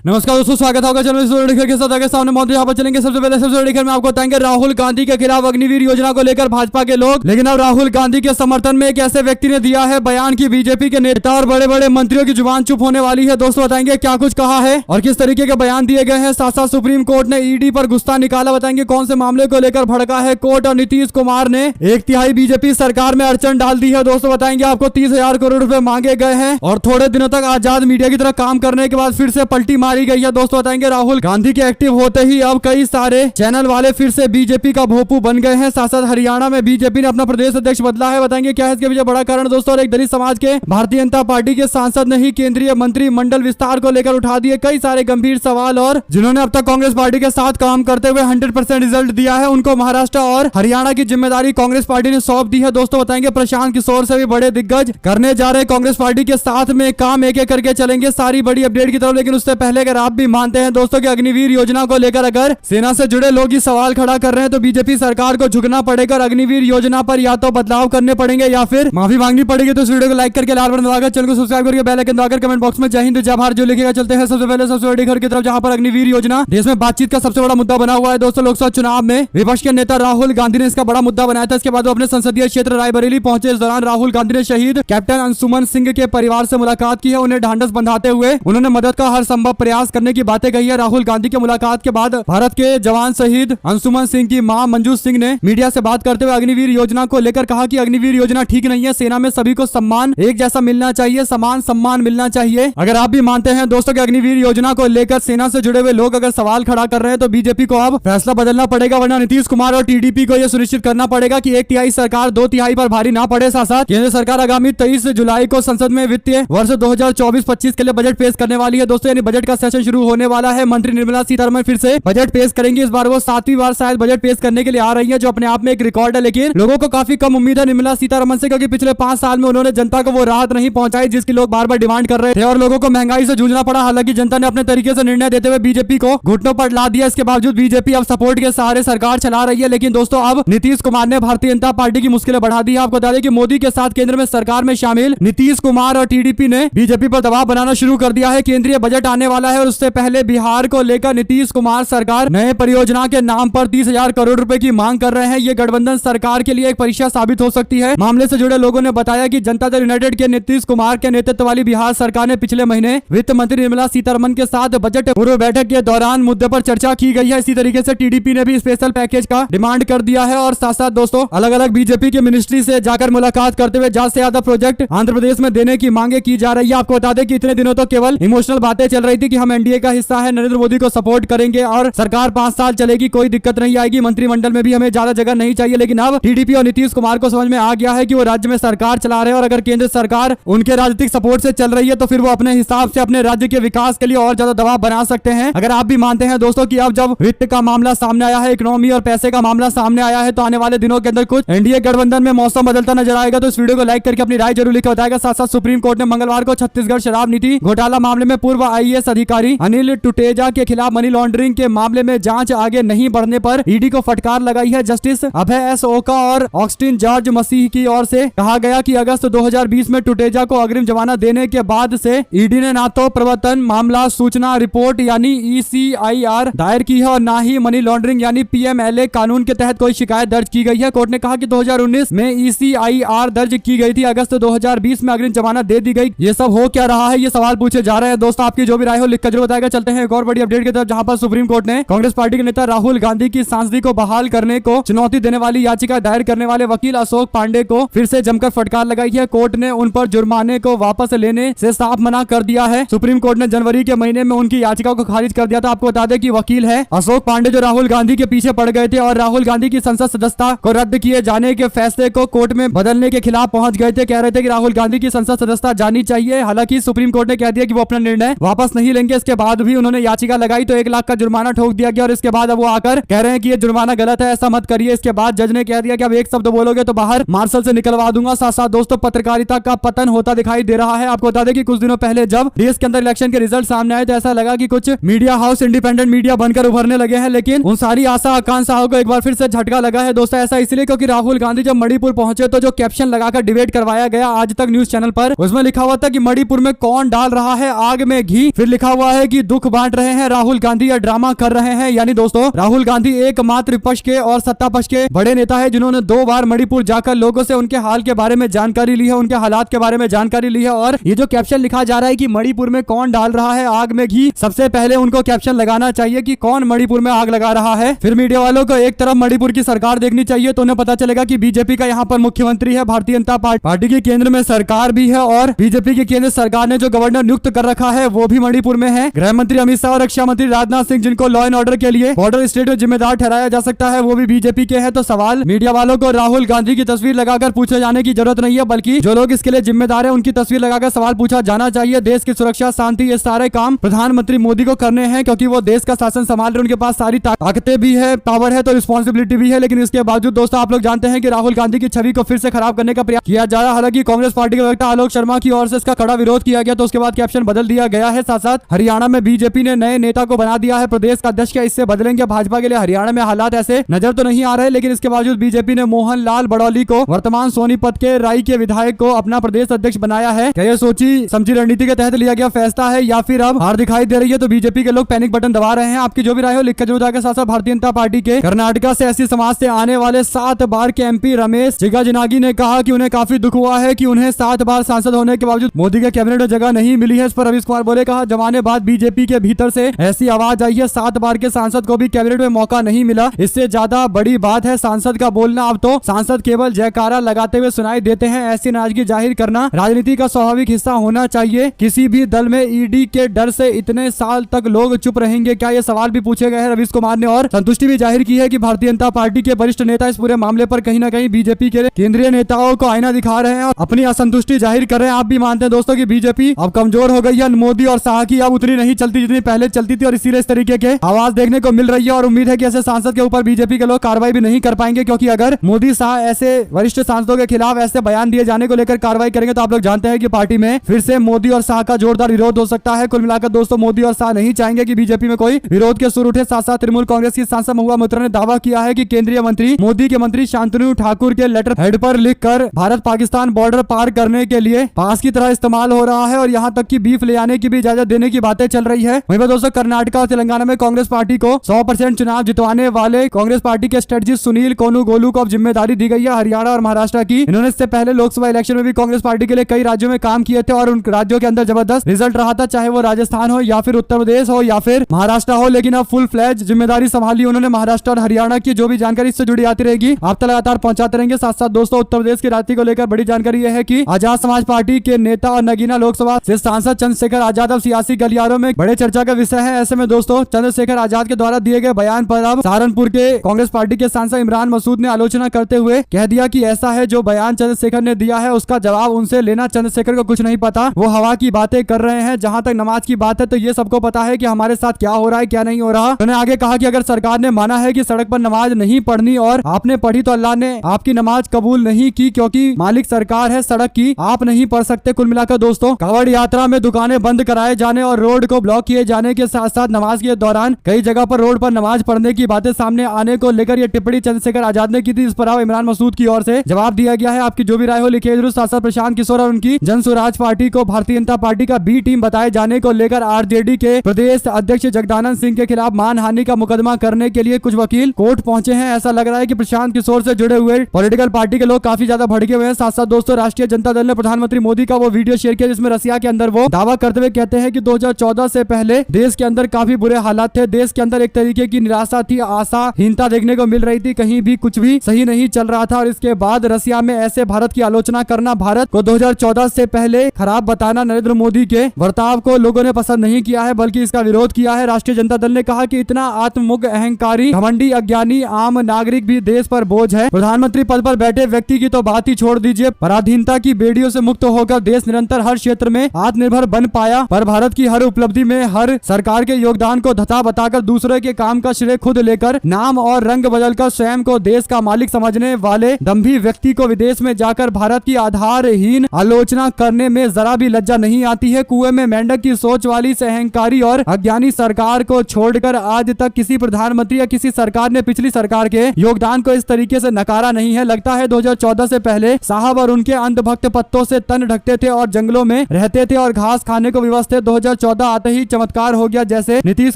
नमस्कार दोस्तों, स्वागत होगा चैनल के साथ। आगे सामने मौजूद यहाँ पर चलेंगे। सबसे पहले सबसे में आपको बताएंगे राहुल गांधी के खिलाफ अग्निवीर योजना को लेकर भाजपा के लोग। लेकिन अब राहुल गांधी के समर्थन में एक ऐसे व्यक्ति ने दिया है बयान की बीजेपी के नेता और बड़े बड़े मंत्रियों की जुबान चुप होने वाली है। दोस्तों बताएंगे क्या कुछ कहा है और किस तरीके के बयान दिए गए हैं। साथ साथ सुप्रीम कोर्ट ने ईडी पर गुस्सा निकाला। बताएंगे कौन से मामले को लेकर भड़का है कोर्ट और नीतीश कुमार ने 1/3 बीजेपी सरकार में अड़चन डाल दी है। दोस्तों बताएंगे आपको 30,000 करोड़ रुपए मांगे गए हैं और थोड़े दिनों तक आजाद मीडिया की तरह काम करने के बाद फिर से पलटी मारी गई है। दोस्तों बताएंगे राहुल गांधी के एक्टिव होते ही अब कई सारे चैनल वाले फिर से बीजेपी का भोपू बन गए हैं। साथ साथ हरियाणा में बीजेपी ने अपना प्रदेश अध्यक्ष बदला है। बताएंगे क्या है इसके पीछे बड़ा कारण दोस्तों। और एक दलित समाज के भारतीय जनता पार्टी के सांसद ने ही केंद्रीय मंत्रिमंडल विस्तार को लेकर उठा दिए कई सारे गंभीर सवाल और जिन्होंने अब तक कांग्रेस पार्टी के साथ काम करते हुए 100% रिजल्ट दिया है, उनको महाराष्ट्र और हरियाणा की जिम्मेदारी कांग्रेस पार्टी ने सौंप दी है। दोस्तों बताएंगे प्रशांत किशोर से भी बड़े दिग्गज करने जा रहे कांग्रेस पार्टी के साथ में काम एक एक करके चलेंगे सारी बड़ी अपडेट की तरफ। लेकिन उससे पहले अगर आप भी मानते हैं दोस्तों कि अग्निवीर योजना को लेकर अगर सेना से जुड़े लोग ही सवाल खड़ा कर रहे हैं तो बीजेपी सरकार को झुकना पड़ेगा और अग्निवीर योजना पर या तो बदलाव करने पड़ेंगे या फिर माफी मांगनी पड़ेगी। तो इस वीडियो को लाइक करके लाल बटन दबाकर चैनल को सब्सक्राइब करके बेल आइकन दबाकर कमेंट बॉक्स में जय हिंद जय भारत जो लिखेगा। चलते हैं सबसे पहले सबसे बड़ी खबर की तरफ, जहां पर अग्निवीर योजना देश में बातचीत का सबसे बड़ा मुद्दा बना हुआ है। दोस्तों लोकसभा चुनाव में विपक्ष के नेता राहुल गांधी ने इसका बड़ा मुद्दा बनाया था। इसके बाद वो अपने संसदीय क्षेत्र रायबरेली पहुंचे। इस दौरान राहुल गांधी ने शहीद कैप्टन अंशुमन सिंह के परिवार से मुलाकात की है। उन्हें ढांढस बंधाते हुए उन्होंने मदद का हर संभव प्रयास करने की बातें कही है। राहुल गांधी के मुलाकात के बाद भारत के जवान शहीद अंशुमन सिंह की मां मंजू सिंह ने मीडिया से बात करते हुए अग्निवीर योजना को लेकर कहा कि अग्निवीर योजना ठीक नहीं है। सेना में सभी को सम्मान एक जैसा मिलना चाहिए, समान सम्मान मिलना चाहिए। अगर आप भी मानते हैं दोस्तों कि अग्निवीर योजना को लेकर सेना से जुड़े हुए लोग अगर सवाल खड़ा कर रहे हैं तो बीजेपी को अब फैसला बदलना पड़ेगा, वरना नीतीश कुमार और टीडीपी को यह सुनिश्चित करना पड़ेगा कि 1/3 सरकार 2/3 पर भारी ना पड़े। साथ साथ केंद्र सरकार आगामी 23 जुलाई को संसद में वित्तीय वर्ष 2024-25 के लिए बजट पेश करने वाली है। दोस्तों यानी बजट का सेशन शुरू होने वाला है। मंत्री निर्मला सीतारमण फिर से बजट पेश करेंगी। इस बार वो 7वीं बार शायद बजट पेश करने के लिए आ रही है, जो अपने आप में एक रिकॉर्ड है। लेकिन लोगों को काफी कम उम्मीद है निर्मला सीतारमण से, क्योंकि पिछले 5 साल में उन्होंने जनता को वो राहत नहीं पहुंचाई जिसकी लोग बार बार डिमांड कर रहे थे और लोगों को महंगाई से जूझना पड़ा। हालांकि जनता ने अपने तरीके से निर्णय देते हुए बीजेपी को घुटनों पर ला दिया। इसके बावजूद बीजेपी अब सपोर्ट के सहारे सरकार चला रही है। लेकिन दोस्तों अब नीतीश कुमार ने भारतीय जनता पार्टी की मुश्किलें बढ़ा दी है। आपको बता दें कि मोदी के साथ केंद्र में सरकार में शामिल नीतीश कुमार और टीडीपी ने बीजेपी पर दबाव बनाना शुरू कर दिया है। केंद्रीय बजट आने वाला है और उससे पहले बिहार को लेकर नीतीश कुमार सरकार नए परियोजना के नाम पर 30,000 करोड़ रुपए की मांग कर रहे हैं। ये गठबंधन सरकार के लिए एक परीक्षा साबित हो सकती है। मामले से जुड़े लोगों ने बताया कि जनता दल यूनाइटेड के नीतीश कुमार के नेतृत्व वाली बिहार सरकार ने पिछले महीने वित्त मंत्री निर्मला सीतारमण के साथ बजट पूर्व बैठक के दौरान मुद्दे पर चर्चा की गई है। इसी तरीके से टीडीपी ने भी स्पेशल पैकेज का डिमांड कर दिया है और साथ साथ दोस्तों अलग अलग बीजेपी के मिनिस्ट्री से जाकर मुलाकात करते हुए ज्यादा से ज्यादा प्रोजेक्ट आंध्र प्रदेश में देने की मांगे की जा रही है। आपको बता दें कि इतने दिनों तो केवल इमोशनल बातें चल रही थी कि हम एनडीए का हिस्सा है, नरेंद्र मोदी को सपोर्ट करेंगे और सरकार 5 साल चलेगी, कोई दिक्कत नहीं आएगी, मंत्रिमंडल में भी हमें ज्यादा जगह नहीं चाहिए। लेकिन अब टीडीपी और नीतीश कुमार को समझ में आ गया है कि वो राज्य में सरकार चला रहे हैं और अगर केंद्र सरकार उनके राजनीतिक सपोर्ट से चल रही है तो फिर वो अपने हिसाब से अपने राज्य के विकास के लिए और ज्यादा दबाव बना सकते हैं। अगर आप भी मानते हैं दोस्तों कि अब जब वित्त का मामला सामने आया है, इकोनॉमी और पैसे का मामला सामने आया है, तो आने वाले दिनों के अंदर कुछ एनडीए गठबंधन में मौसम बदलता नजर आएगा। तो इस वीडियो को लाइक करके अपनी राय जरूर लिखकर बताएगा। साथ साथ सुप्रीम कोर्ट ने मंगलवार को छत्तीसगढ़ शराब नीति घोटाला मामले में पूर्व आईएएस अधिकारी अनिल टुटेजा के खिलाफ मनी लॉन्ड्रिंग के मामले में जांच आगे नहीं बढ़ने पर ईडी को फटकार लगाई है। जस्टिस अभय एस ओका और ऑक्स्टिन जॉर्ज मसीह की ओर से कहा गया कि अगस्त 2020 में टुटेजा को अग्रिम जमानत देने के बाद से ईडी ने ना तो प्रवर्तन मामला सूचना रिपोर्ट यानी ECIR दायर की है और ना ही मनी लॉन्ड्रिंग यानी PMLA कानून के तहत कोई शिकायत दर्ज की गई है। कोर्ट ने कहा कि 2019 में ECIR दर्ज की गई थी, अगस्त 2020 में अग्रिम जमानत दे दी गई। ये सब हो क्या रहा है, ये सवाल पूछे जा रहे हैं। दोस्तों आपकी जो भी राय हो लिखकर जरूर बताएगा। चलते हैं एक और बड़ी अपडेट की तरफ, जहां पर सुप्रीम कोर्ट ने कांग्रेस पार्टी के नेता राहुल गांधी की सांसदी को बहाल करने को चुनौती देने वाली याचिका दायर करने वाले वकील अशोक पांडे को फिर से जमकर फटकार लगाई है। कोर्ट ने उन पर जुर्माने को वापस लेने से साफ मना कर दिया है। सुप्रीम कोर्ट ने जनवरी के महीने में उनकी याचिका को खारिज कर दिया था। आपको बता दें कि वकील है अशोक पांडे जो राहुल गांधी के पीछे पड़ गए थे और राहुल गांधी की संसद सदस्यता को रद्द किए जाने के फैसले को कोर्ट में बदलने के खिलाफ पहुंच गए थे। कह रहे थे कि राहुल गांधी की संसद सदस्यता जानी चाहिए। हालांकि सुप्रीम कोर्ट ने कह दिया कि वो अपना निर्णय वापस नहीं लेंगे। इसके बाद भी उन्होंने याचिका लगाई तो 1 लाख का जुर्माना ठोक दिया गया और इसके बाद अब वो आकर कह रहे हैं कि ये जुर्माना गलत है, ऐसा मत करिए। इसके बाद जज ने कह दिया कि अब एक शब्द बोलोगे तो बाहर मार्शल से निकलवा दूंगा। साथ साथ दोस्तों पत्रकारिता का पतन होता दिखाई दे रहा है। आपको बता दें कि कुछ दिनों पहले जब देश के अंदर इलेक्शन के रिजल्ट सामने आए तो ऐसा लगा कि कुछ मीडिया हाउस इंडिपेंडेंट मीडिया बनकर उभरने लगे हैं, लेकिन उन सारी आशा आकांक्षाओं को एक बार फिर से झटका लगा है। दोस्तों ऐसा इसलिए क्योंकि राहुल गांधी जब मणिपुर पहुंचे तो जो कैप्शन लगाकर डिबेट करवाया गया आज तक न्यूज चैनल पर, उसमें लिखा हुआ था कि मणिपुर में कौन डाल रहा है आग में घी, फिर लिखा हुआ है कि दुख बांट रहे हैं राहुल गांधी या ड्रामा कर रहे हैं। यानी दोस्तों राहुल गांधी एकमात्र विपक्ष के और सत्ता पक्ष के बड़े नेता है जिन्होंने 2 बार मणिपुर जाकर लोगों से उनके हाल के बारे में जानकारी ली है, उनके हालात के बारे में जानकारी ली है। और ये जो कैप्शन लिखा जा रहा है कि मणिपुर में कौन डाल रहा है आग में घी, सबसे पहले उनको कैप्शन लगाना चाहिए कि कौन मणिपुर में आग लगा रहा है। फिर मीडिया वालों को एक तरफ मणिपुर की सरकार देखनी चाहिए तो उन्हें पता चलेगा कि बीजेपी का यहाँ पर मुख्यमंत्री है, भारतीय जनता पार्टी की केंद्र में सरकार भी है और बीजेपी की केंद्र सरकार ने जो गवर्नर नियुक्त कर रखा है वो भी मणिपुर में है। गृह मंत्री अमित शाह और रक्षा मंत्री राजनाथ सिंह जिनको लॉ एंड ऑर्डर के लिए बॉर्डर स्टेट में जिम्मेदार ठहराया जा सकता है वो भी बीजेपी के हैं। तो सवाल मीडिया वालों को राहुल गांधी की तस्वीर लगाकर पूछे जाने की जरूरत नहीं है, बल्कि जो लोग इसके लिए जिम्मेदार है उनकी तस्वीर लगाकर सवाल पूछा जाना चाहिए। देश की सुरक्षा, शांति, ये सारे काम प्रधानमंत्री मोदी को करने हैं क्योंकि वो देश का शासन संभाल रहे, उनके पास सारी ताकतें भी है, पावर है, तो रिस्पॉन्सिबिलिटी भी है। लेकिन इसके बावजूद दोस्तों आप लोग जानते हैं कि राहुल गांधी की छवि को फिर से खराब करने का प्रयास किया जा रहा है। हालांकि कांग्रेस पार्टी के वक्ता आलोक शर्मा की ओर से इसका कड़ा विरोध किया गया तो उसके बाद कैप्शन बदल दिया गया है। साथ साथ हरियाणा में बीजेपी ने नए नेता को बना दिया है प्रदेश का अध्यक्ष। क्या इससे बदलेंगे भाजपा के लिए? हरियाणा में हालात ऐसे नजर तो नहीं आ रहे, लेकिन इसके बावजूद बीजेपी ने मोहन लाल बड़ौली को, वर्तमान सोनीपत के राई के विधायक को अपना प्रदेश अध्यक्ष बनाया है। क्या ये सोची समझी रणनीति के तहत लिया गया फैसला है या फिर अब हार दिखाई दे रही है? तो बीजेपी के लोग पैनिक बटन दबा रहे हैं। आपकी जो भी राय हो लिखकर जरूर जाकर। साथ साथ भारतीय जनता पार्टी के कर्नाटका से एससी समाज से आने वाले 7 बार के एमपी रमेश जिगाजिनागी ने कहा कि उन्हें काफी दुख हुआ है कि उन्हें 7 बार सांसद होने के बावजूद मोदी के कैबिनेट में जगह नहीं मिली है। इस पर रवीश कुमार बोले, कहा जमाने बाद बीजेपी के भीतर से ऐसी आवाज आई है 7 बार के सांसद को भी कैबिनेट में मौका नहीं मिला। इससे ज्यादा बड़ी बात है सांसद का बोलना। अब तो सांसद केवल जयकारा लगाते हुए सुनाई देते हैं। ऐसी नाराजगी जाहिर करना राजनीति का स्वाभाविक हिस्सा होना चाहिए। किसी भी दल में ईडी के डर से इतने साल तक लोग चुप रहेंगे क्या? ये सवाल भी पूछे गए हैं रवीश कुमार ने और संतुष्टि भी जाहिर की है कि भारतीय जनता पार्टी के वरिष्ठ नेता इस पूरे मामले पर कहीं ना कहीं बीजेपी के केंद्रीय नेताओं को आईना दिखा रहे हैं और अपनी असंतुष्टि जाहिर कर रहे हैं। आप भी मानते हैं दोस्तों कि बीजेपी अब कमजोर हो गई है, मोदी और शाह की अब उतनी नहीं चलती जितनी पहले चलती थी और इसीलिए इस तरीके के आवाज देखने को मिल रही है। और उम्मीद है कि ऐसे सांसद के ऊपर बीजेपी के लोग कार्रवाई भी नहीं कर पाएंगे, क्योंकि अगर मोदी शाह ऐसे वरिष्ठ सांसदों के खिलाफ ऐसे बयान दिए जाने को लेकर कार्रवाई करेंगे तो आप लोग जानते हैं कि पार्टी में फिर से मोदी और शाह का जोरदार विरोध हो सकता है। कुल मिलाकर दोस्तों मोदी और शाह नहीं चाहेंगे कि बीजेपी में कोई विरोध के सुर उठे। साथ साथ तृणमूल कांग्रेस की सांसद महुआ मोइत्रा ने दावा किया है कि केंद्रीय मंत्री मोदी के मंत्री शांतनु ठाकुर के लेटर हेड पर लिखकर भारत पाकिस्तान बॉर्डर पार करने के लिए पास की तरह इस्तेमाल हो रहा है और यहां तक कि बीफ ले आने की भी इजाजत देने की बातें चल रही है। वहीं पर दोस्तों कर्नाटका और तेलंगाना में कांग्रेस पार्टी को 100% चुनाव जितवाने वाले कांग्रेस पार्टी के स्ट्रेटजिस्ट सुनील कोनुगोलू को अब जिम्मेदारी दी गई है हरियाणा और महाराष्ट्र की। इन्होंने इससे पहले लोकसभा इलेक्शन में भी कांग्रेस पार्टी के लिए कई राज्यों में काम किए थे और उन राज्यों के अंदर जबरदस्त रिजल्ट रहा था, चाहे वो राजस्थान हो या फिर उत्तर प्रदेश हो या फिर महाराष्ट्र हो। लेकिन अब फुल फ्लैज जिम्मेदारी संभाली उन्होंने महाराष्ट्र और हरियाणा की। जो भी जानकारी इससे जुड़ी आती रहेगी आप तक लगातार पहुंचाते रहेंगे। साथ साथ दोस्तों उत्तर प्रदेश की राजनीति को लेकर बड़ी जानकारी यह है कि आजाद समाज पार्टी के नेता और नगीना लोकसभा से सांसद चंद्रशेखर आजाद अब सियासी गलियारों में बड़े चर्चा का विषय है। ऐसे में दोस्तों चंद्रशेखर आजाद के द्वारा दिए गए बयान पर अब सहारनपुर के कांग्रेस पार्टी के सांसद इमरान मसूद ने आलोचना करते हुए कह दिया कि ऐसा है जो बयान चंद्रशेखर ने दिया है उसका जवाब उनसे लेना। चंद्रशेखर को कुछ नहीं पता, वो हवा की बातें कर रहे हैं। जहां तक नमाज की बात है तो ये सबको पता है कि हमारे साथ क्या हो रहा है क्या नहीं हो रहा। उन्होंने आगे कहा कि अगर सरकार ने माना है कि सड़क पर नमाज नहीं पढ़नी और आपने पढ़ी तो अल्लाह ने आपकी नमाज कबूल नहीं की, क्योंकि मालिक सरकार है सड़क की, आप नहीं पढ़ सकते। कुल मिलाकर दोस्तों कांवड़ यात्रा में दुकानें बंद कराए जाने और रोड को ब्लॉक किए जाने के साथ साथ नमाज के दौरान कई जगह पर रोड पर नमाज पढ़ने की बातें सामने आने को लेकर यह टिप्पणी चंद्रशेखर आजाद ने की थी। इस पर इमरान मसूद की ओर से जवाब दिया गया है। आपकी जो भी राय हो लिखिए जरूर। साथ साथ प्रशांत किशोर और उनकी जन स्वराज पार्टी को भारतीय जनता पार्टी का बी टीम बताए जाने को लेकर आरजेडी के प्रदेश अध्यक्ष जगदानंद सिंह के खिलाफ मानहानि का मुकदमा करने के लिए कुछ वकील कोर्ट पहुंचे हैं। ऐसा लग रहा है कि प्रशांत किशोर से जुड़े हुए पॉलिटिकल पार्टी के लोग काफी ज्यादा भड़के हुए हैं। साथ साथ दोस्तों राष्ट्रीय जनता दल ने प्रधानमंत्री मोदी का वो वीडियो शेयर किया जिसमें रसिया के अंदर वो दावा करते हुए कहते हैं कि 2014 से पहले देश के अंदर काफी बुरे हालात थे, देश के अंदर एक तरीके की निराशा थी, आशाहीनता देखने को मिल रही थी, कहीं भी कुछ भी सही नहीं चल रहा था। और इसके बाद रसिया में ऐसे भारत की आलोचना करना, भारत को 2014 से पहले खराब बताना नरेंद्र मोदी के बर्ताव को लोगों ने पसंद नहीं किया है बल्कि इसका विरोध किया है। राष्ट्रीय जनता दल ने कहा कि इतना आत्ममुग्ध, अहंकारी, घमंडी, अज्ञानी आम नागरिक भी देश पर बोझ है। प्रधानमंत्री पद पर बैठे व्यक्ति की तो बात ही छोड़ दीजिए, पराधीनता की बेड़ियों से मुक्त होकर देश निरंतर हर क्षेत्र में आत्मनिर्भर बन पाया। पर भारत की हर उपलब्धि में हर सरकार के योगदान को धता बताकर दूसरे के काम का श्रेय खुद लेकर नाम और रंग बदलकर स्वयं को देश का मालिक समझने वाले दंभी व्यक्ति को विदेश में जाकर भारत की आधारहीन आलोचना करने में जरा भी लज्जा नहीं आती है। कुएं में मेंढक की सोच वाली इस अहंकारी और अज्ञानी सरकार को छोड़कर आज तक किसी प्रधानमंत्री या किसी सरकार ने पिछली सरकार के योगदान को इस तरीके से नकारा नहीं है। लगता है 2014 से पहले साहब और उनके अंधभक्त पत्तों से तन ढकते थे और जंगलों में रहते थे और घास खाने को विवश थे। 2014 2014 आते ही चमत्कार हो गया। जैसे नीतीश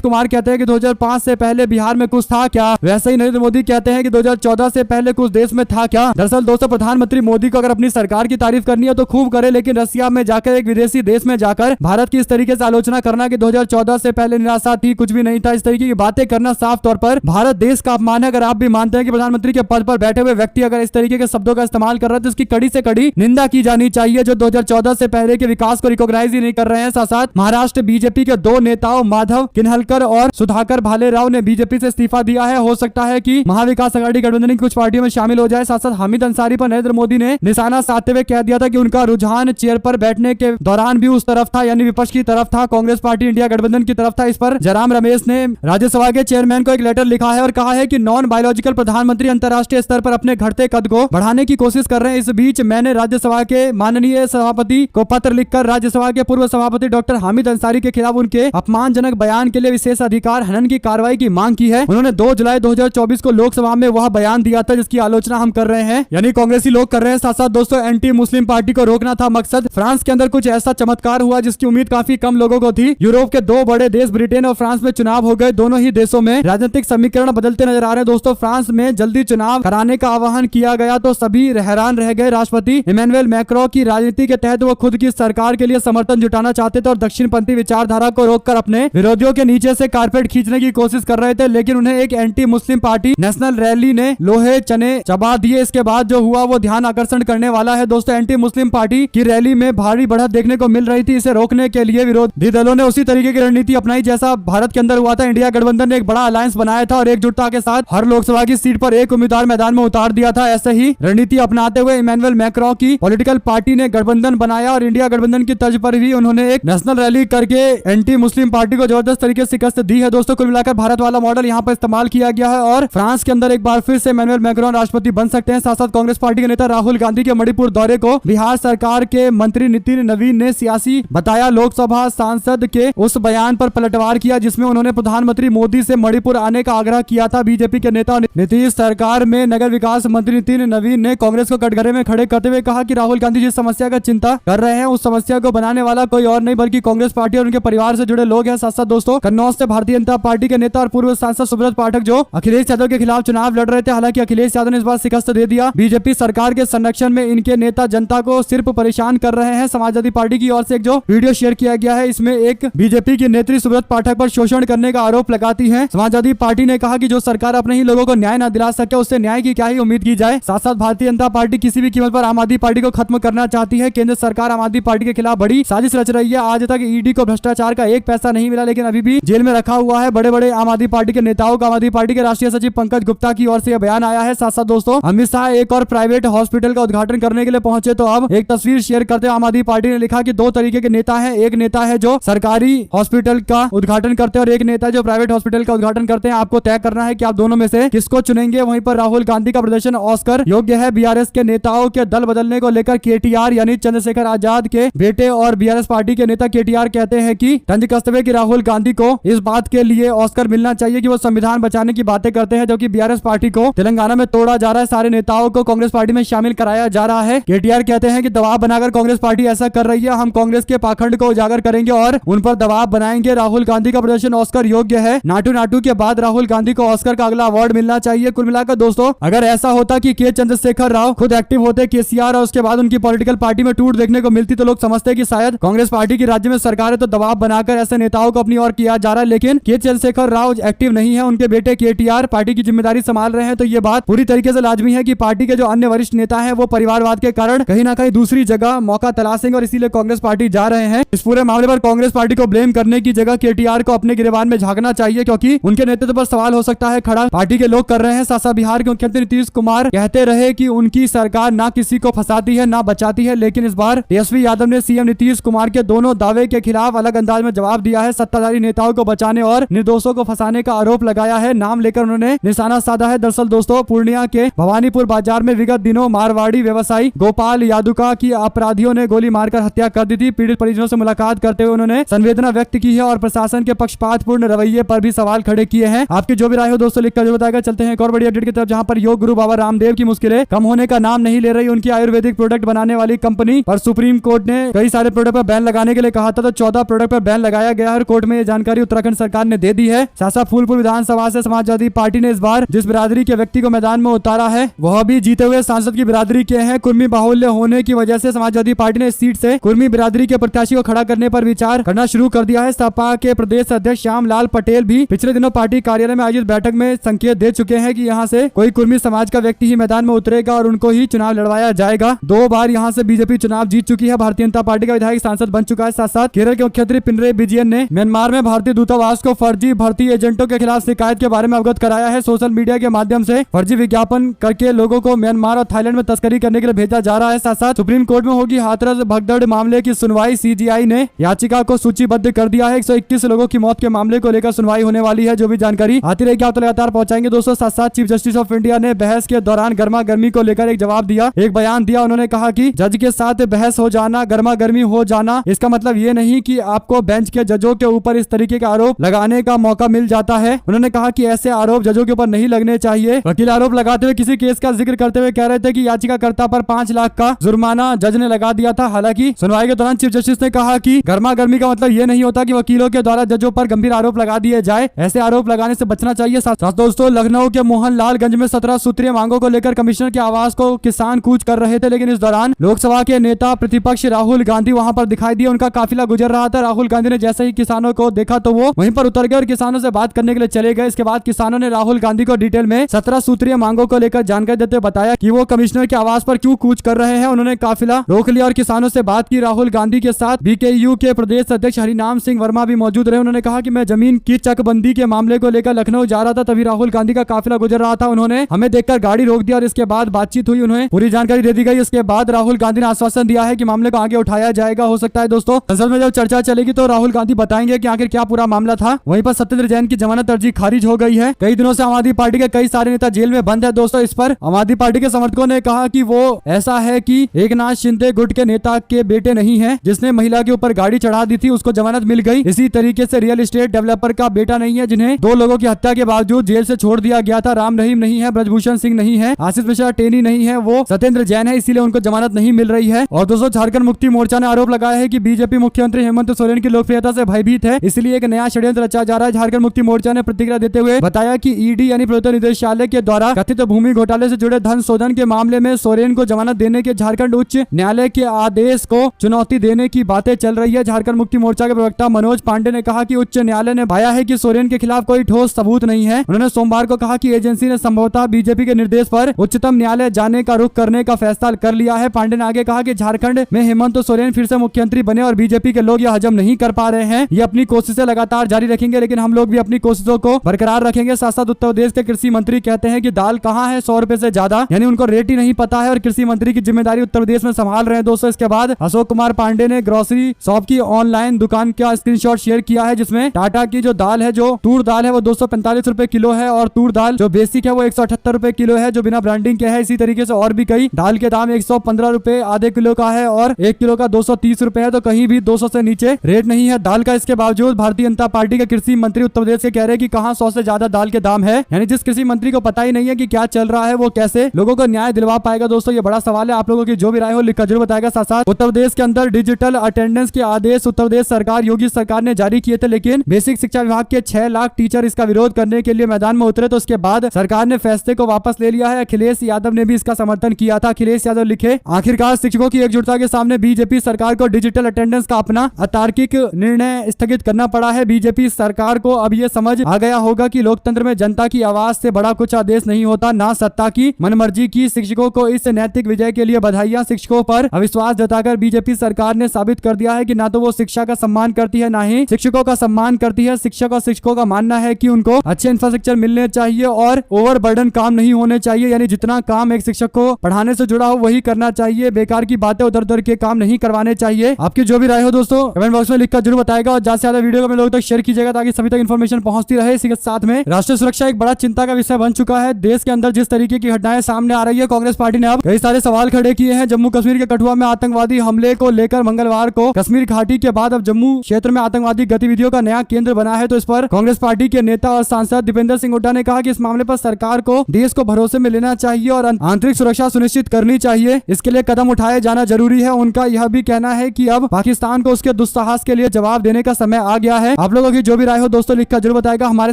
कुमार कहते हैं कि 2005 से पहले बिहार में कुछ था क्या, वैसे ही नरेंद्र मोदी कहते हैं कि 2014 से पहले कुछ देश में था क्या। दरअसल दोस्तों, प्रधानमंत्री मोदी को अगर अपनी सरकार की तारीफ करनी है तो खूब करे, लेकिन रसिया में जाकर, एक विदेशी देश में जाकर भारत की इस तरीके से आलोचना करना कि 2014 से पहले निराशा थी, कुछ भी नहीं था, इस तरीके की बातें करना साफ तौर पर भारत देश का अपमान है। अगर आप भी मानते हैं कि प्रधानमंत्री के पद पर बैठे हुए व्यक्ति अगर इस तरीके के शब्दों का इस्तेमाल कर रहा है तो इसकी कड़ी से कड़ी निंदा की जानी चाहिए, जो 2014 से पहले के विकास को रिकॉग्नाइज ही नहीं कर रहे हैं। साथ साथ महाराष्ट्र बीजेपी के दो नेताओं माधव किन्हलकर और सुधाकर भालेराव ने बीजेपी से इस्तीफा दिया है। हो सकता है कि महाविकास आघाड़ी गठबंधन की कुछ पार्टियों में शामिल हो जाए। साथ साथ हामिद अंसारी पर नरेंद्र मोदी ने निशाना साधते हुए कह दिया था कि उनका रुझान चेयर पर बैठने के दौरान भी उस तरफ था, यानी विपक्ष की तरफ था, कांग्रेस पार्टी इंडिया गठबंधन की तरफ था। इस पर जयराम रमेश ने राज्यसभा के चेयरमैन को एक लेटर लिखा है और कहा है कि नॉन बायोलॉजिकल प्रधानमंत्री अंतर्राष्ट्रीय स्तर पर अपने घटते कद को बढ़ाने की कोशिश कर रहे हैं। इस बीच मैंने राज्यसभा के माननीय सभापति को पत्र लिखकर राज्यसभा के पूर्व सभापति डॉक्टर हामिद अंसारी के खिलाफ उनके अपमानजनक बयान के लिए विशेष अधिकार हनन की कार्रवाई की मांग की है। उन्होंने 2 जुलाई 2024 को लोकसभा में वह बयान दिया था जिसकी आलोचना हम कर रहे हैं, यानी कांग्रेसी लोग कर रहे हैं। साथ साथ दोस्तों, एंटी मुस्लिम पार्टी को रोकना था मकसद। फ्रांस के अंदर कुछ ऐसा चमत्कार हुआ जिसकी उम्मीद काफी कम लोगों को थी। यूरोप के 2 बड़े देश ब्रिटेन और फ्रांस में चुनाव हो गए। दोनों ही देशों में राजनीतिक समीकरण बदलते नजर आ रहे हैं। दोस्तों, फ्रांस में जल्दी चुनाव कराने का आह्वान किया गया तो सभी हैरान रह गए। राष्ट्रपति इमैनुअल मैक्रों की राजनीति के तहत वो खुद की सरकार के लिए समर्थन जुटाना चाहते थे और दक्षिणपंथी विचारधारा को रोककर अपने विरोधियों के नीचे से कारपेट खींचने की कोशिश कर रहे थे, लेकिन उन्हें एक anti Muslim party national rally ने लोहे चने चबा दिए। इसके बाद जो हुआ वो ध्यान आकर्षण करने वाला है। दोस्तों, एंटी मुस्लिम पार्टी की रैली में भारी बढ़त देखने को मिल रही थी। इसे रोकने के लिए विरोधी दलों ने उसी तरीके की रणनीति अपनाई जैसा भारत के अंदर हुआ था। इंडिया गठबंधन ने एक बड़ा अलायंस बनाया था और एकजुटता के साथ हर लोकसभा की सीट पर एक उम्मीदवार मैदान में उतार दिया था। ऐसे ही रणनीति अपनाते हुए इमैनुअल मैक्रों की पॉलिटिकल पार्टी ने गठबंधन बनाया और इंडिया गठबंधन की तर्ज पर भी उन्होंने एक नेशनल रैली करके एंटी मुस्लिम पार्टी को जबरदस्त तरीके से शिकस्त दी है। दोस्तों, कुल मिलाकर भारत वाला मॉडल यहाँ पर इस्तेमाल किया गया है और फ्रांस के अंदर एक बार फिर से इमैनुअल मैक्रों राष्ट्रपति बन सकते हैं। साथ साथ कांग्रेस पार्टी के नेता राहुल गांधी के मणिपुर दौरे को बिहार सरकार के मंत्री नितिन नवीन ने सियासी बताया। लोकसभा सांसद के उस बयान पर पलटवार किया जिसमें उन्होंने प्रधानमंत्री मोदी से मणिपुर आने का आग्रह किया था। बीजेपी के नेता नीतीश सरकार में नगर विकास मंत्री नितिन नवीन ने कांग्रेस को कटघरे में खड़े करते हुए कहा कि राहुल गांधी जिस समस्या का चिंता कर रहे हैं उस समस्या को बनाने वाला कोई और नहीं बल्कि कांग्रेस पार्टी और उनके परिवार से जुड़े लोग हैं। साथ साथ दोस्तों, कन्नौज से भारतीय जनता पार्टी के नेता और पूर्व सांसद सुब्रत पाठक जो अखिलेश यादव के खिलाफ चुनाव लड़ रहे थे, हालांकि अखिलेश यादव ने इस बार शिकस्त दे दिया। बीजेपी सरकार के संरक्षण में इनके नेता जनता को सिर्फ परेशान कर रहे हैं। समाजवादी पार्टी की ओर से एक जो वीडियो शेयर किया गया है इसमें एक बीजेपी की नेत्री सुब्रत पाठक पर शोषण करने का आरोप लगाती है। समाजवादी पार्टी ने कहा कि जो सरकार अपने ही लोगों को न्याय न दिला सके उससे न्याय की क्या ही उम्मीद की जाए। साथ साथ भारतीय जनता पार्टी किसी भी कीमत पर आम आदमी पार्टी को खत्म करना चाहती है। केंद्र सरकार आम आदमी पार्टी के खिलाफ बड़ी साजिश रच रही है। आज तक ईडी को भ्रष्टाचार का एक पैसा नहीं मिला, लेकिन अभी भी जेल में रखा हुआ है। बड़े बड़े आम आदमी पार्टी के नेताओं का आम आदमी पार्टी के राष्ट्रीय सचिव पंकज गुप्ता की ओर से यह बयान आया है। साथ साथ दोस्तों, अमित शाह एक और प्राइवेट हॉस्पिटल का उद्घाटन करने के लिए पहुंचे तो अब एक तस्वीर शेयर करते आम आदमी पार्टी ने लिखा कि 2 तरीके के नेता हैं। एक नेता है जो सरकारी हॉस्पिटल का उद्घाटन करते हैं और एक नेता जो प्राइवेट हॉस्पिटल का उद्घाटन करते हैं। आपको तय करना है कि आप दोनों में से किसको चुनेंगे। वहीं पर राहुल गांधी का प्रदर्शन ऑस्कर योग्य है। बीआरएस के नेताओं के दल बदलने को लेकर केटीआर यानी चंद्रशेखर आजाद के बेटे और बीआरएस पार्टी के नेता केटीआर कहते हैं कि तंज कसते हुए कि राहुल गांधी को इस बात के लिए ऑस्कर मिलना चाहिए कि वो संविधान बचाने की बातें करते हैं, जबकि बीआरएस पार्टी को तेलंगाना में तोड़ा जा रहा है। सारे नेताओं को कांग्रेस पार्टी में शामिल कराया जा रहा है। केटीआर कहते हैं कि दबाव बनाकर कांग्रेस पार्टी ऐसा कर रही है। हम कांग्रेस के पाखंड को उजागर करेंगे और उन पर दबाव बनाएंगे। राहुल गांधी का प्रदर्शन ऑस्कर योग्य है। नाटू नाटू के बाद राहुल गांधी को ऑस्कर का अगला अवार्ड मिलना चाहिए। कुल मिलाकर दोस्तों, अगर ऐसा होता कि के चंद्रशेखर राव खुद एक्टिव होते केसीआर और उसके बाद उनकी पॉलिटिकल पार्टी में टूट देखने को मिलती तो लोग समझते कि शायद कांग्रेस पार्टी की राज्य में सरकार है तो दबाव बनाकर ऐसे नेताओं को अपनी ओर किया जा रहा है। लेकिन के चंद्रशेखर राव एक्टिव नहीं है, उनके बेटे केटीआर पार्टी की जिम्मेदारी संभाल रहे हैं। तो ये बात पूरी तरीके से लाजमी है कि पार्टी के जो अन्य वरिष्ठ नेता हैं वो परिवारवाद के कारण कहीं ना कहीं दूसरी जगह मौका तलाशेंगे और इसीलिए कांग्रेस पार्टी जा रहे हैं। इस पूरे मामले पर कांग्रेस पार्टी को ब्लेम करने की जगह केटीआर को अपने गिरबान में झांकना चाहिए, क्योंकि उनके नेतृत्व पर सवाल हो सकता है खड़ा पार्टी के लोग कर रहे हैं। साथ बिहार के मुख्यमंत्री नीतीश कुमार कहते रहे कि उनकी सरकार ना किसी को फंसाती है ना बचाती है, लेकिन इस बार तेजस्वी यादव ने सीएम नीतीश कुमार के दोनों दावे के खिलाफ अलग अंदाज में जवाब दिया है। सत्ताधारी नेताओं को बचाने और निर्दोषों को फंसाने का आरोप लगाया है। नाम लेकर उन्होंने निशाना साधा है। दरअसल दोस्तों, पूर्णिया के भवानीपुर बाजार में विगत दिनों मारवाड़ी व्यवसायी गोपाल यादुका की अपराधियों ने गोली मारकर हत्या कर दी थी। पीड़ित परिजनों से मुलाकात करते हुए उन्होंने संवेदना व्यक्त की है और प्रशासन के पक्षपातपूर्ण रवैये पर भी सवाल खड़े किए हैं। आपकी जो भी राय हो दोस्तों लिखकर जरूर बताएगा। चलते हैं एक और बड़ी अपडेट की तरफ, जहां पर योग गुरु बाबा रामदेव की मुश्किलें कम होने का नाम नहीं ले रही। उनकी आयुर्वेदिक प्रोडक्ट बनाने वाली कंपनी पर सुप्रीम कोर्ट ने कई सारे प्रोडक्ट पर बैन लगाने के लिए कहा था। तो 14 14 प्रोडक्ट पर बैन लगाया गया है। कोर्ट में ये जानकारी उत्तराखंड सरकार ने दे दी है। साथ फूलपुर विधानसभा से समाजवादी पार्टी ने इस बार जिस बिरादरी के व्यक्ति को मैदान में उतारा है वह भी जीते हुए सांसद की बिरादरी के हैं। कुर्मी बाहुल्य होने की वजह से समाजवादी पार्टी ने इस सीट से कुर्मी बिरादरी के प्रत्याशी को खड़ा करने पर विचार करना शुरू कर दिया है। सपा के प्रदेश अध्यक्ष श्याम लाल पटेल भी पिछले दिनों पार्टी कार्यालय में आयोजित बैठक में संकेत दे चुके हैं कि यहां से कोई कुर्मी समाज का व्यक्ति ही मैदान में उतरेगा और उनको ही चुनाव लड़वाया जाएगा। 2 बार यहां से बीजेपी चुनाव जीत चुकी है। भारतीय जनता पार्टी का विधायक सांसद बन चुका है। साथ साथ केरल के मुख्यमंत्री पिनराई विजयन ने म्यांमार में भारतीय दूतावास को फर्जी भर्ती एजेंटों के खिलाफ शिकायत के बारे में अवगत कराया है। सोशल मीडिया के माध्यम से फर्जी विज्ञापन करके लोगों को म्यांमार और थाईलैंड में तस्करी करने के लिए भेजा जा रहा है। साथ साथ सुप्रीम कोर्ट में होगी हाथरस भगदड़ मामले की सुनवाई। सीजीआई ने याचिका को सूचीबद्ध कर दिया है। 121 लोगों की मौत के मामले को लेकर सुनवाई होने वाली है। जो भी जानकारी आती रहेगी आप तो लगातार पहुंचाएंगे दोस्तों। साथ साथ चीफ जस्टिस ऑफ इंडिया ने बहस के दौरान गर्मा गर्मी को लेकर एक जवाब दिया, एक बयान दिया। उन्होंने कहा कि जज के साथ बहस हो जाना, गर्मा गर्मी हो जाना, इसका मतलब ये नहीं कि आपको बेंच के जजों के ऊपर इस तरीके का आरोप लगाने का मौका मिल जाता है। उन्होंने कहा कि ऐसे आरोप जजों के ऊपर नहीं लगने चाहिए। वकील आरोप लगाते हुए किसी केस का जिक्र करते हुए कह रहे थे कि याचिकाकर्ता पर 5 लाख का जुर्माना जज ने लगा दिया था। हालांकि सुनवाई के दौरान चीफ जस्टिस ने कहा कि गर्मा गर्मी का मतलब ये नहीं होता कि वकीलों के द्वारा जजों पर गंभीर आरोप लगा दिए जाए। ऐसे आरोप लगाने से बचना चाहिए। साथ दोस्तों लखनऊ के मोहनलालगंज में 17 सूत्रीय मांगों को लेकर कमिश्नर के आवास को किसान कूच कर रहे थे, लेकिन इस दौरान लोकसभा के नेता प्रतिपक्ष राहुल गांधी वहां पर दिखाई दिए। उनका काफिला गुजर रहा था। राहुल गांधी ने जैसे ही किसानों को देखा तो वो वहीं पर उतर गए और किसानों से बात करने के लिए चले गए। इसके बाद किसानों ने राहुल गांधी को डिटेल में 17 सूत्रीय मांगों को लेकर जानकारी देते हुए बताया कि वो कमिश्नर के आवास पर क्यों कूच कर रहे हैं। उन्होंने काफिला रोक लिया और किसानों से बात की। राहुल गांधी के साथ बीकेयू के प्रदेश अध्यक्ष हरिनाम सिंह वर्मा भी मौजूद रहे। उन्होंने कहा कि मैं जमीन की चकबंदी के मामले को लेकर लखनऊ जा रहा था, तभी राहुल गांधी का काफिला गुजर रहा था। उन्होंने हमें देखकर गाड़ी रोक दिया और इसके बाद बातचीत हुई। उन्हें पूरी जानकारी दे दी गई। इसके बाद राहुल गांधी ने आश्वासन दिया है कि मामले को आगे उठाया जाएगा। हो सकता है दोस्तों संसद में जब चर्चा चलेगी तो राहुल गांधी बताएंगे कि आखिर क्या पूरा मामला था। वहीं पर सत्येंद्र जैन की जमानत अर्जी खारिज हो गई है। कई दिनों से आम आदमी पार्टी के कई सारे नेता जेल में बंद है दोस्तों। इस पर आम आदमी पार्टी के समर्थकों ने कहा कि वो ऐसा है कि एकनाथ शिंदे गुट के नेता के बेटे नहीं है जिसने महिला के ऊपर गाड़ी चढ़ा दी थी, उसको जमानत मिल गई। इसी तरीके से रियल एस्टेट डेवलपर का बेटा नहीं है जिन्हें 2 लोगों की हत्या के बावजूद जेल से छोड़ दिया गया था। राम रहीम नहीं है, ब्रजभूषण सिंह नहीं है, आशीष मिश्रा टेनी नहीं है, वो सत्येंद्र जैन है, इसीलिए उनको जमानत नहीं मिल रही है। और दोस्तों झारखंड मुक्ति मोर्चा ने आरोप लगाया है कि बीजेपी मुख्यमंत्री हेमंत सोरेन की लोकप्रियता से भयभीत है, इसलिए एक नया षड्यंत्र रचा जा रहा है। झारखंड मुक्ति मोर्चा ने प्रतिक्रिया देते हुए बताया कि ईडी यानी प्रवर्तन निदेशालय के द्वारा कथित भूमि घोटाले से जुड़े धन शोधन के मामले में सोरेन को जमानत देने के झारखंड उच्च न्यायालय के आदेश को चुनौती देने की बातें चल रही है। झारखंड मुक्ति मोर्चा के प्रवक्ता मनोज पांडे ने कहा कि उच्च न्यायालय ने पाया है कि सोरेन के खिलाफ कोई ठोस सबूत नहीं है। उन्होंने सोमवार को कहा कि एजेंसी ने संभवतः बीजेपी के निर्देश पर उच्चतम न्यायालय जाने का रुख करने का फैसला कर लिया है। पांडे ने आगे कहा कि झारखंड में हेमंत सोरेन फिर से मुख्यमंत्री बने और बीजेपी के लोग यह हजम नहीं कर पा रहे हैं। ये अपनी कोशिशें लगातार जारी रखेंगे, लेकिन हम लोग भी अपनी कोशिशों को बरकरार रखेंगे। साथ साथ उत्तर प्रदेश के कृषि मंत्री कहते हैं कि दाल कहाँ है 100 रुपए से ज्यादा, यानी उनको रेट ही नहीं पता है और कृषि मंत्री की जिम्मेदारी उत्तर प्रदेश में संभाल रहे हैं दोस्तों। इसके बाद अशोक कुमार पांडे ने ग्रोसरी शॉप की ऑनलाइन दुकान का स्क्रीनशॉट शेयर किया है, जिसमें टाटा की जो दाल है, जो तूर दाल है, वो 245 रुपए किलो है और तूर दाल जो बेसिक है वो 178 रुपए किलो है, जो बिना ब्रांडिंग के है। इसी तरीके से और भी कई दाल के दाम 115 रुपए आधे किलो का है और 1 किलो का 230 रुपए है, तो कहीं भी 200 से नीचे रेट नहीं है दाल का। इसके बावजूद भारतीय जनता पार्टी के कृषि मंत्री उत्तर प्रदेश से कह रहे हैं कि कहां 100 से ज्यादा दाल के दाम है, यानी जिस कृषि मंत्री को पता ही नहीं है कि क्या चल रहा है वो कैसे लोगों को न्याय दिलवा पाएगा। दोस्तों ये बड़ा सवाल है, आप लोगों की जो भी राय हो लिखकर जरूर बताएगा। साथ साथ उत्तर प्रदेश के अंदर डिजिटल अटेंडेंस के आदेश उत्तर प्रदेश सरकार योगी सरकार ने जारी किए थे, लेकिन बेसिक शिक्षा विभाग के 6 लाख टीचर इसका विरोध करने के लिए मैदान में उतरे, तो उसके बाद सरकार ने फैसले को वापस ले लिया है। अखिलेश यादव ने भी इसका समर्थन किया था। अखिलेश यादव लिखे, आखिरकार शिक्षकों की एकजुटता के सामने बीजेपी सरकार को डिजिटल अटेंडेंस का अपना अतार्किक निर्णय स्थगित करना पड़ा है। बीजेपी सरकार को अब यह समझ आ गया होगा कि लोकतंत्र में जनता की आवाज से बड़ा कुछ आदेश नहीं होता, ना सत्ता की मनमर्जी की। शिक्षकों को इस नैतिक विजय के लिए बधाइयां। शिक्षकों पर अविश्वास जताकर बीजेपी सरकार ने साबित कर दिया है कि ना तो वो शिक्षा का सम्मान करती है, ना ही शिक्षकों का सम्मान करती है। शिक्षक और शिक्षकों का मानना है कि उनको अच्छे इंफ्रास्ट्रक्चर मिलने चाहिए और ओवरबर्डन काम नहीं होने चाहिए, यानी जितना काम एक शिक्षक को पढ़ाने से जुड़ा हो वही करना चाहिए। बेकार की बातें उधर उधर के काम नहीं करवाने चाहिए। आपकी जो भी राय हो दोस्तों कमेंट बॉक्स में लिखकर जरूर बताएगा और ज्यादा से ज्यादा वीडियो को अपने लोगों तक शेयर कीजिएगा ताकि सभी तक इन्फॉर्मेशन पहुंचती रहे। इसी के साथ में राष्ट्रीय सुरक्षा एक बड़ा चिंता का विषय बन चुका है। देश के अंदर जिस तरीके की घटनाएं सामने आ रही है, कांग्रेस पार्टी ने अब कई सारे सवाल खड़े किए हैं। जम्मू कश्मीर के कठुआ में आतंकवादी हमले को लेकर मंगलवार को कश्मीर घाटी के बाद अब जम्मू क्षेत्र में आतंकवादी गतिविधियों का नया केंद्र बना है, तो इस पर कांग्रेस पार्टी के नेता और सांसद दीपेंद्र सिंह हुड्डा ने कहा कि इस मामले पर सरकार को देश को भरोसे में लेना चाहिए और आंतरिक सुरक्षा सुनिश्चित करनी चाहिए। इसके लिए कदम उठाए जाना जरूरी है। उनका यह भी कहना है कि अब पाकिस्तान को उसके दुस्साहस के लिए जवाब देने का समय आ गया है। आप लोगों की जो भी राय हो दोस्तों लिखकर जरूर बताएगा। हमारे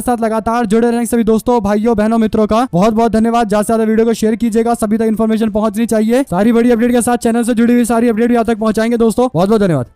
साथ लगातार जुड़े रहेंगे सभी दोस्तों, भाइयों, बहनों, मित्रों का बहुत बहुत धन्यवाद। ज्यादा से ज्यादा वीडियो को शेयर कीजिएगा, सभी तक इन्फॉर्मेशन पहुंचनी चाहिए। सारी बड़ी अपडेट के साथ चैनल से जुड़ी हुई सारी अपडेट भी आप तक पहुंचाएंगे दोस्तों। बहुत बहुत धन्यवाद।